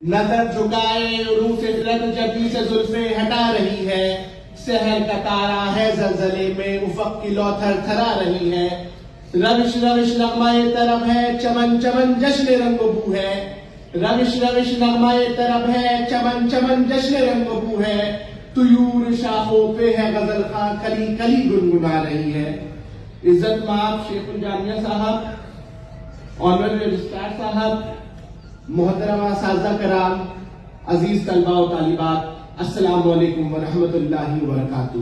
نظر جھکائے روح سے رد جبی سے زلفیں ہٹا رہی ہے، سحر کا تارا ہے زلزلے میں افق کی لو تھر تھرا رہی ہے، روش روش نغمہ طرب ہے چمن چمن جشن رنگ و بو ہے، روش روش نغمہ طرب ہے چمن چمن جشن رنگ و بو ہے، طیور شاخوں پہ ہے غزل خاں کلی کلی گنگنا رہی ہے۔ عزت مآب شیخ الجامعہ صاحب، آنرری رجسٹرار صاحب، محترمہ اساتذہ کرام، عزیز طلباء و طالبات، السلام علیکم ورحمۃ اللہ وبرکاتہ۔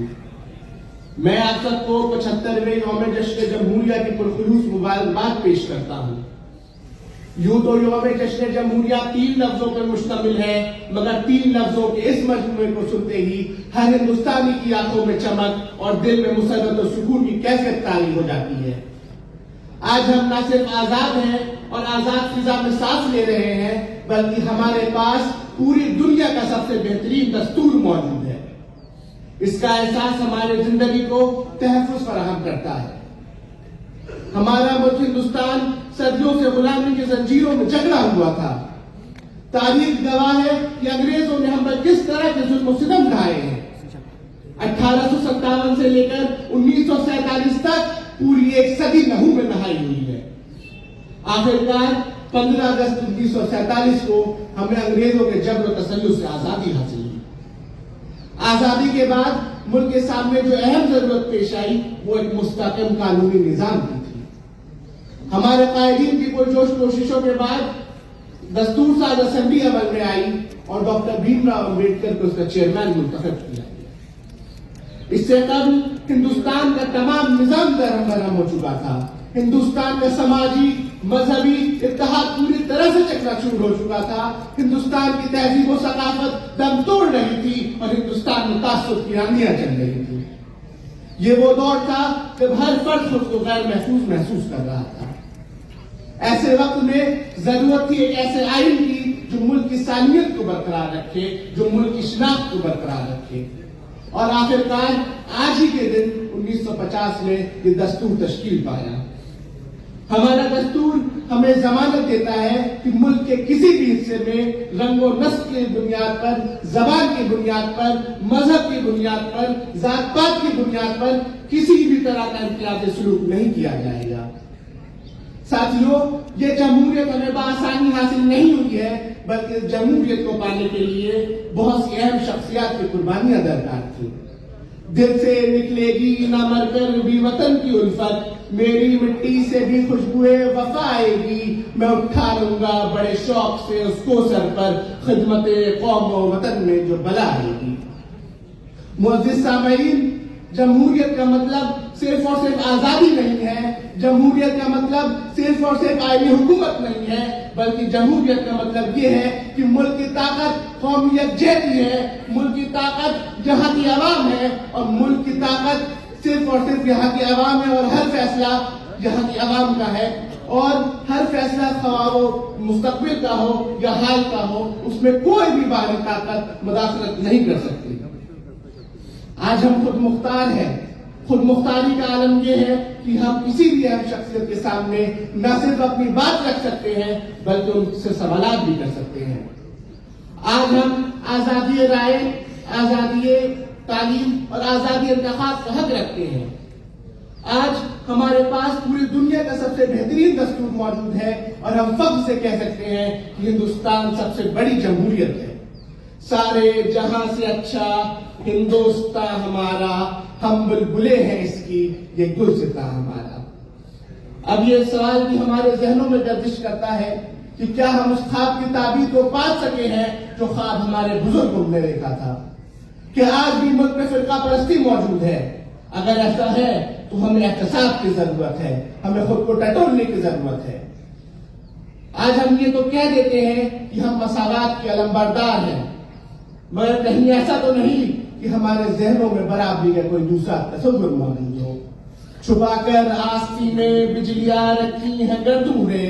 میں آپ سب کو 75ویں یوم جشن جمہوریہ کی پرخلوص مبارکباد پیش کرتا ہوں۔ یوں تو یوم جشن جمہوریہ 3 لفظوں پر مشتمل ہے، مگر 3 لفظوں کے اس مجموعے کو سنتے ہی ہر ہندوستانی کی آنکھوں میں چمک اور دل میں مسرت و سکون کی کیفیت طاری ہو جاتی ہے۔ آج ہم نہ صرف آزاد ہیں اور آزاد فضا میں سانس لے رہے ہیں، بلکہ ہمارے پاس پوری دنیا کا سب سے بہترین دستور موجود ہے۔ اس کا احساس ہمارے زندگی کو تحفظ فراہم کرتا ہے۔ ہمارا ملک ہندوستان صدیوں سے غلامی کی زنجیروں میں جکڑا ہوا تھا۔ تاریخ گواہ ہے کہ انگریزوں نے ہم پر کس طرح کے ظلم و ستم ڈھائے ہیں۔ 1857 سے لے کر 1947 تک پوری ایک صدی لہو میں نہائی ہوئی ہے۔ آخرکار 15 اگست 1947 کو ہمیں انگریزوں کے جبر و تسلط سے آزادی حاصل ہوئی۔ آزادی کے بعد ملک کے سامنے جو اہم ضرورت پیش آئی وہ ایک مستحکم قانونی نظام کی تھی۔ ہمارے قائدین کی پرجوش کوششوں کے بعد دستور ساز اسمبلی عمل میں آئی اور ڈاکٹر بھیم راؤ امبیڈکر کو اس کا چیئرمین منتخب کیا گیا۔ اس سے قبل ہندوستان کا تمام نظام درہم ہو چکا تھا۔ ہندوستان کا سماجی مذہبی اتحاد پوری طرح سے چکنا چور ہو چکا تھا۔ ہندوستان کی تہذیب و ثقافت دم توڑ رہی تھی اور ہندوستان میں تعصب کی آندیاں چل رہی تھی۔ یہ وہ دور تھا جب ہر فرد خود کو غیر محسوس کر رہا تھا۔ ایسے وقت میں ضرورت تھی ایک ایسے آئین کی جو ملک کی سالمیت کو برقرار رکھے، جو ملک کی شناخت کو برقرار رکھے، اور آخرکار آج ہی کے دن 1950 میں یہ دستور تشکیل پایا۔ ہمارا دستور ہمیں ضمانت دیتا ہے کہ ملک کے کسی بھی حصے میں رنگ و نسل کی بنیاد پر، زبان کی بنیاد پر، مذہب کی بنیاد پر، ذات پات کی بنیاد پر کسی بھی طرح کا امتیازی سلوک نہیں کیا جائے گا۔ ساتھیوں، یہ جمہوریت ہمیں بآسانی حاصل نہیں ہوئی ہے، بلکہ اس جمہوریت کو پانے کے لیے بہت سی اہم شخصیات کی قربانیاں درکار تھیں۔ دل سے نکلے گی نہ مر کر بھی وطن کی الفت، میری مٹی سے بھی خوشبوئے وفا آئے گی، میں اٹھا لوں گا بڑے شوق سے اس کو سر پر، خدمت قوم و وطن میں جو بلا آئے گی۔ معزز سامعین، جمہوریت کا مطلب صرف اور صرف آزادی نہیں ہے، جمہوریت کا مطلب صرف اور صرف آئینی حکومت نہیں ہے، بلکہ جمہوریت کا مطلب یہ ہے کہ ملک کی طاقت قومیت جیتی ہے، ملک کی طاقت جہاں کی عوام ہے، اور ملک کی طاقت صرف اور صرف یہاں کی عوام ہے، اور ہر فیصلہ یہاں کی عوام کا ہے، اور ہر فیصلہ خواہ وہ مستقبل کا ہو یا حال کا ہو، اس میں کوئی بھی باہری طاقت مداخلت نہیں کر سکتی۔ آج ہم خود مختار ہیں۔ خود مختاری کا عالم یہ ہے کہ ہم کسی بھی اہم شخصیت کے سامنے نہ صرف اپنی بات رکھ سکتے ہیں بلکہ ان سے سوالات بھی کر سکتے ہیں۔ آج ہم آزادی رائے، آزادی تعلیم اور آزادی انتخاب کا حق رکھتے ہیں۔ آج ہمارے پاس پوری دنیا کا سب سے بہترین دستور موجود ہے اور ہم فخر سے کہہ سکتے ہیں کہ ہندوستان سب سے بڑی جمہوریت ہے۔ سارے جہاں سے اچھا ہندوستان ہمارا، ہم بلبلے ہیں اس کی، یہ گلستاں ہمارا۔ اب یہ سوال بھی ہمارے ذہنوں میں گردش کرتا ہے کہ کیا ہم اس خواب کی تعبیر کو پا سکے ہیں جو خواب ہمارے بزرگوں نے دیکھا تھا؟ کہ آج بھی ملک میں فرقہ پرستی موجود ہے؟ اگر ایسا ہے تو ہمیں احتساب کی ضرورت ہے، ہمیں خود کو ٹٹولنے کی ضرورت ہے۔ آج ہم یہ تو کہہ دیتے ہیں کہ ہم مساوات کے علمبردار ہیں، مگر کہیں ایسا تو نہیں کہ ہمارے ذہنوں میں برابری کا کوئی دوسرا تصور موجود ہو۔ چھپا کر آستی میں بجلیاں رکھی ہیں گردوں نے،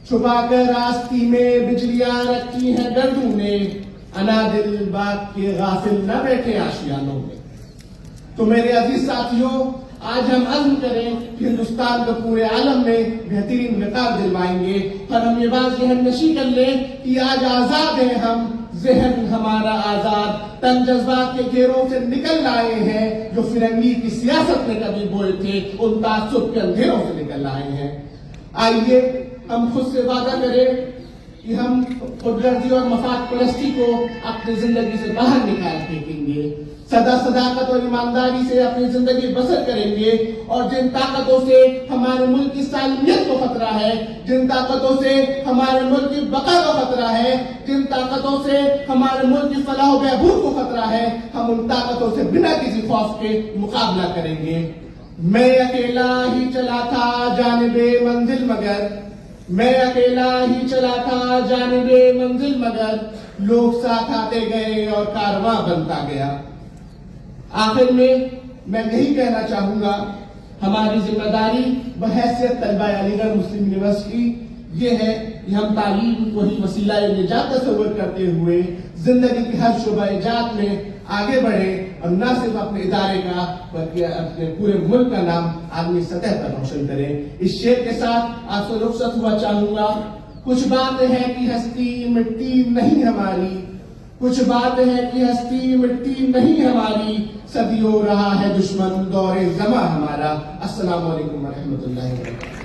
چھپا کر آستی میں بجلیاں رکھی ہیں گردوں نے، انا دل بات کے غافل نہ بیٹھے آشیانوں میں۔ تو میرے عزیز ساتھیوں، آج ہم عزم کریں کہ ہندوستان کو پورے عالم میں بہترین وقار دلوائیں گے، اور ہم یہ بات ذہن نشی کر لیں کہ آج آزاد ہیں ہم، ذہن ہمارا آزاد، تن جذبات کے گھیروں سے نکل آئے ہیں جو فرنگی کی سیاست میں کبھی بوئے تھے، ان تعصب کے اندھیروں سے نکل آئے ہیں۔ آئیے ہم خود سے وعدہ کریں کہ ہم خودغرضی اور مفاد پرستی کو اپنی زندگی سے باہر نکال پھینکیں گے، صداقت اور ایمانداری سے اپنی زندگی بسر کریں گے، اور جن طاقتوں سے ہمارے ملک کی سالمیت کو خطرہ ہے، جن طاقتوں سے ہمارے ملک کی بقا کو خطرہ ہے، جن طاقتوں سے ہمارے ملک کی فلاح و بہبود کو خطرہ ہے، ہم ان طاقتوں سے بنا کسی خوف کے مقابلہ کریں گے۔ میں اکیلا ہی چلا تھا جانب منزل مگر، میں اکیلا ہی چلا تھا جانب منزل مگر، لوگ ساتھ آتے گئے اور کارواں بنتا گیا۔ آخر میں یہی کہنا چاہوں گا، ہماری ذمہ داری بحیثیت طلبہ علی گڑھ مسلم یونیورسٹی یہ ہے کہ ہم تعلیم کو ہی وسیلہ نجات تصور کرتے ہوئے زندگی کی ہر شعبہ جات میں آگے بڑھیں، اور نہ صرف اپنے ادارے کا بلکہ اپنے پورے ملک کا نام عالمی سطح پر روشن کریں۔ اس شعر کے ساتھ آپ سے رخصت ہوا چاہوں گا۔ کچھ بات ہے کہ ہستی مٹی نہیں ہماری، کچھ بات ہے کہ ہستی مٹی نہیں ہماری، صدیوں رہا ہے دشمن دور زماں ہمارا۔ السلام علیکم ورحمۃ اللہ وبرکاتہ۔